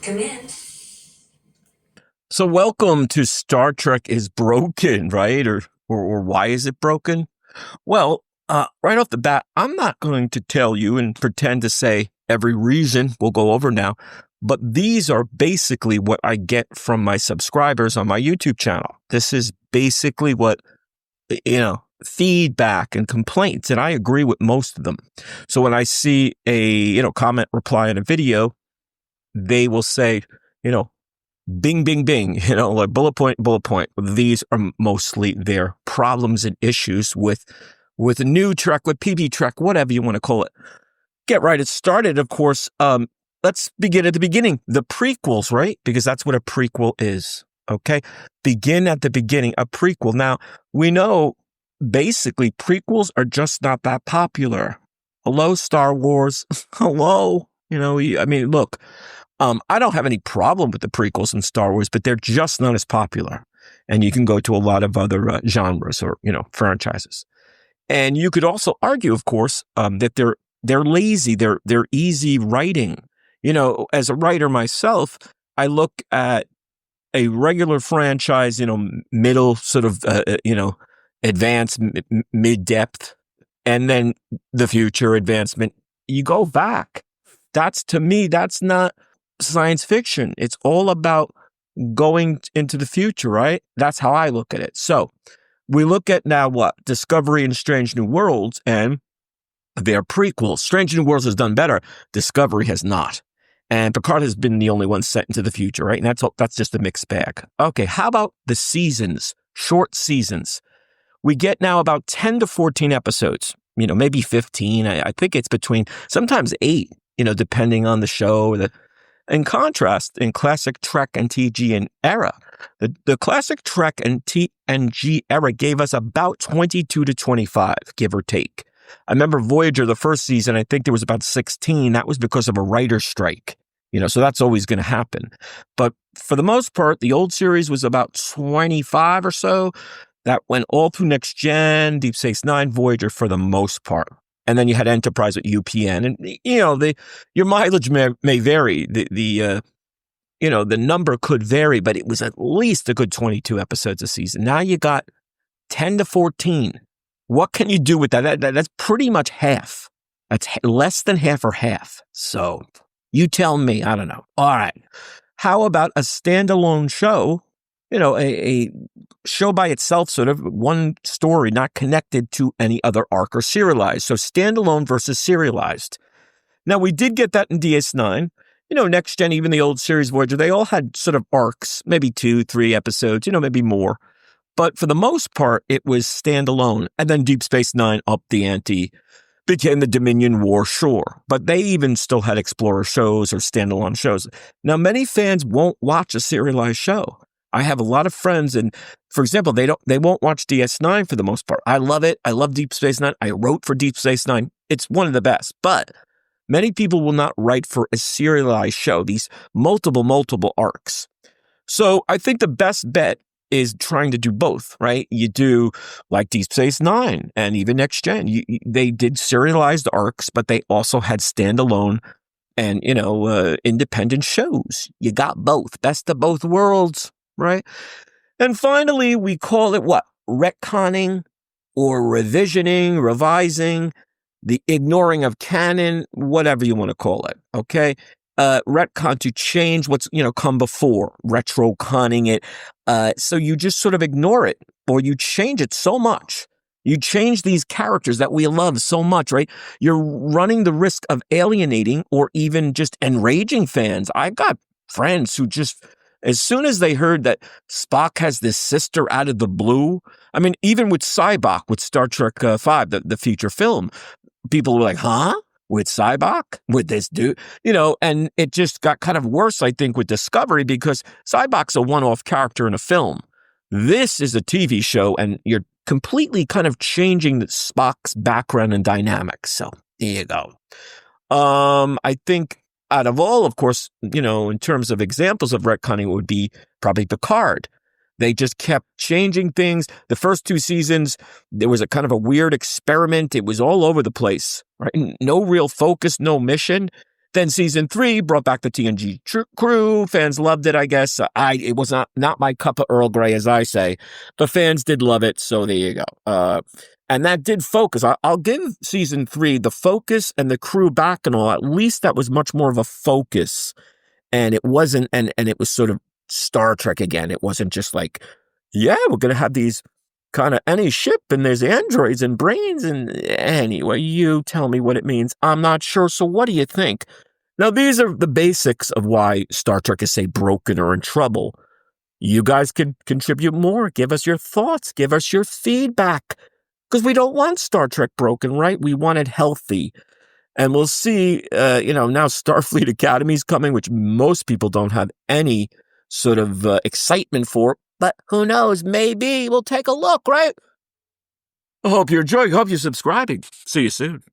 Come in. So welcome to Star Trek is Broken, right? Or why is it broken? Well, right off the bat, I'm not going to tell you and pretend to say every reason we'll go over now, but these are basically what I get from my subscribers on my YouTube channel. This is basically what, feedback and complaints, and I agree with most of them. So when I see a, comment reply in a video, they will say, bing, bing, bing, like bullet point, bullet point. These are mostly their problems and issues with a new Trek, with PB Trek, whatever you want to call it. Get right. It started, of course. Let's begin at the beginning. The prequels, right? Because that's what a prequel is. Okay. Begin at the beginning, a prequel. Now, we know basically prequels are just not that popular. Hello, Star Wars. Hello. Look, I don't have any problem with the prequels in Star Wars, but they're just not as popular. And you can go to a lot of other genres or, franchises. And you could also argue, of course, that they're lazy. They're easy writing. As a writer myself, I look at a regular franchise, middle sort of, advanced, mid-depth, and then the future advancement. You go back. To me, that's not science fiction. It's all about going into the future, right? That's how I look at it. So we look at now what? Discovery and Strange New Worlds, and their prequels. Strange New Worlds has done better. Discovery has not. And Picard has been the only one set into the future, right? And that's just a mixed bag. Okay, how about the seasons? Short seasons. We get now about 10 to 14 episodes, maybe 15. I think it's between sometimes 8, depending on the show. In contrast, in classic Trek and TNG era, the classic Trek and TNG era gave us about 22 to 25, give or take. I remember Voyager, the first season, I think there was about 16. That was because of a writer's strike, so that's always going to happen. But for the most part, the old series was about 25 or so. That went all through Next Gen, Deep Space Nine, Voyager for the most part. And then you had Enterprise with UPN. And, your mileage may vary. The number could vary, but it was at least a good 22 episodes a season. Now you got 10 to 14. What can you do with that? That's pretty much half. That's less than half or half. So you tell me. I don't know. All right. How about a standalone show? A show by itself, sort of one story, not connected to any other arc or serialized. So standalone versus serialized. Now, we did get that in DS9. Next Gen, even the old series Voyager, they all had sort of arcs, maybe 2, 3 episodes, maybe more. But for the most part, it was standalone. And then Deep Space Nine upped the ante, became the Dominion War, sure. But they even still had Explorer shows or standalone shows. Now, many fans won't watch a serialized show. I have a lot of friends, and for example, they won't watch DS9 for the most part. I love it. I love Deep Space Nine. I wrote for Deep Space Nine. It's one of the best. But many people will not write for a serialized show, these multiple arcs. So I think the best bet is trying to do both, right? You do like Deep Space Nine and even Next Gen. They did serialized arcs, but they also had standalone and, independent shows. You got both. Best of both worlds. Right? And finally, we call it what? Retconning or revisioning, revising, the ignoring of canon, whatever you want to call it. Okay? Retcon, to change what's, come before, retroconning it. So you just sort of ignore it, or you change it so much. You change these characters that we love so much, right? You're running the risk of alienating or even just enraging fans. I've got friends who just, as soon as they heard that Spock has this sister out of the blue, even with Sybok, with Star Trek V, the future film, people were like, huh? With Sybok? With this dude? And it just got kind of worse, I think, with Discovery, because Sybok's a one-off character in a film. This is a TV show, and you're completely kind of changing Spock's background and dynamics. So there you go. I think out of all, of course, in terms of examples of retconning, it would be probably Picard. They just kept changing things. The first 2 seasons, there was a kind of a weird experiment. It was all over the place, right? No real focus, no mission. Then season 3 brought back the TNG crew. Fans loved it, I guess. It was not my cup of Earl Grey, as I say, but fans did love it. So there you go. And that did focus. I'll give season 3 the focus and the crew back and all. At least that was much more of a focus. And it wasn't, and it was sort of Star Trek again. It wasn't just like, yeah, we're going to have these kind of any ship and there's androids and brains. And anyway, you tell me what it means. I'm not sure. So what do you think? Now, these are the basics of why Star Trek is, say, broken or in trouble. You guys can contribute more. Give us your thoughts. Give us your feedback. Because we don't want Star Trek broken, right? We want it healthy. And we'll see, now Starfleet Academy's coming, which most people don't have any sort of excitement for. But who knows? Maybe we'll take a look, right? I hope you're enjoying. Hope you're subscribing. See you soon.